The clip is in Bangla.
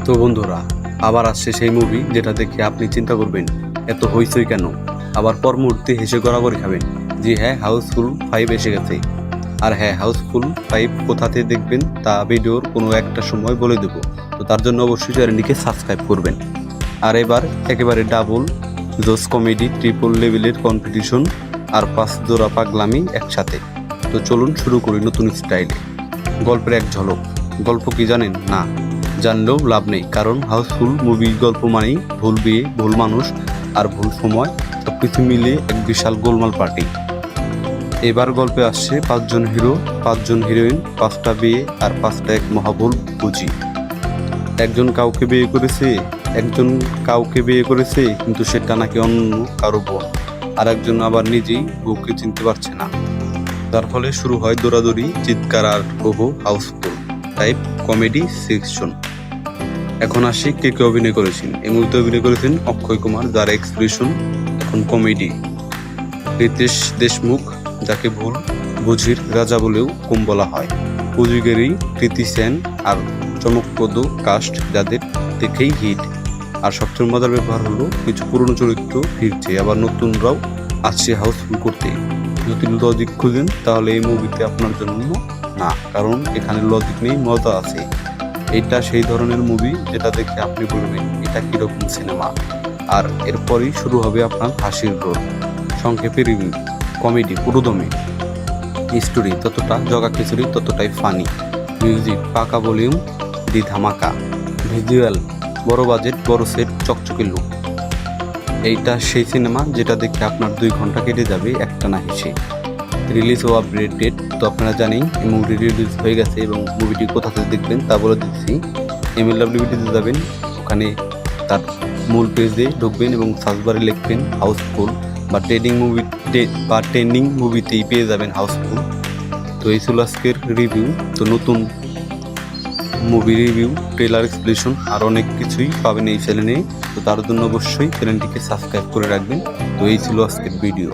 তো বন্ধুরা, আবার আসছে সেই মুভি যেটা দেখে আপনি চিন্তা করবেন এত হইচই কেন, আবার পর মুহূর্তে হেসে গড়াগড়ি খাবেন। জি হ্যাঁ, হাউসফুল 5 এসে গেছে। আর হ্যাঁ, হাউসফুল 5 কোথাতে দেখবেন তা ভিডিওর কোনো একটা সময় বলে দেব। তো তার জন্য অবশ্যই চ্যানেলটিকে সাবস্ক্রাইব করবেন। আর এবার একেবারে ডাবল জোস কমেডি ট্রিপল লেভেলের কম্পিটিশন আর 5 জোড়া পাগলামি একসাথে। তো চলুন শুরু করি নতুন স্টাইলে। গল্পের এক ঝলক। গল্প কি জানেন? না জানলেও লাভ নেই, কারণ হাউসফুল মুভি গল্প মানেই ভুল বিয়ে, ভুল মানুষ আর ভুল সময়, সবকিছু মিলিয়ে এক বিশাল গোলমাল পার্টি। এবার গল্পে আসছে 5 জন হিরো, 5 জন হিরোইন, 5টা বিয়ে আর 5টা এক মহাভুল বুঝি। একজন কাউকে বিয়ে করেছে কিন্তু সেটা নাকি অন্য কারো বোন, আর একজন আবার নিজেই বউকে চিনতে পারছে না। তার ফলে শুরু হয় দৌড়াদৌড়ি, চিৎকার আর প্রভু হাউসফুল টাইপ কমেডি সেকশন। এখন আসি কে কে অভিনয় করেছেন। এই মুভিতে অভিনয় করেছেন অক্ষয় কুমার, যার এক্সপ্রেশন এখন কমেডি। রিতেশ দেশমুখ, যাকে ভুল বুঝির রাজা বলেও কম বলা হয়। পুজিগেরি, কৃতি সেন আর চমকপ্রদ কাস্ট, যাদের দেখেই হিট। আর সবচেয়ে মজার ব্যাপার হলো কিছু পুরনো চরিত্র ফিরছে, আবার নতুনরাও আসছে হাউসফুল করতে। যদি লজিক খুঁজেন তাহলে এই মুভিতে আপনার জন্য না, কারণ এখানে লজিক নেই, মজা আছে। এটা সেই ধরনের মুভি যেটা দেখে আপনি বলবেন এটা কিরকম সিনেমা, আর এরপরই শুরু হবে আপনার হাসির রোল। সংক্ষেপে রিভিউ: কমেডি পুরোদমে, স্টোরি ততটা জগা খিচুড়ি ততটাই ফানি, মিউজিক পাকা ভলিউম দি ধামাকা, ভিজুয়াল বড় বাজেট বড় সেট চকচকে লুক। এইটা সেই সিনেমা যেটা দেখে আপনার 2 ঘন্টা কেটে যাবে একটানা হেসে। রিলিজ ও আপডেট ডেট তো আপনারা জানেন, এই মুভি রিলিজ হয়ে গেছে এবং মুভিটি কোথাতে দেখবেন তা বলে দিচ্ছি। MLWBD-তে যাবেন, ওখানে তার মূল পেজে ঢুকবেন এবং সার্চ বারে লিখবেন হাউসফুল বা ট্রেন্ডিং মুভিতেই পেয়ে যাবেন হাউসফুল। তো এই ছিল আজকের রিভিউ। তো নতুন মুভি রিভিউ, ট্রেলার এক্সপ্লেনেশন আর অনেক কিছুই পাবেন এই চ্যানেলে। তো তার জন্য অবশ্যই চ্যানেলটিকে সাবস্ক্রাইব করে রাখবেন। তো এই ছিল আজকের ভিডিও।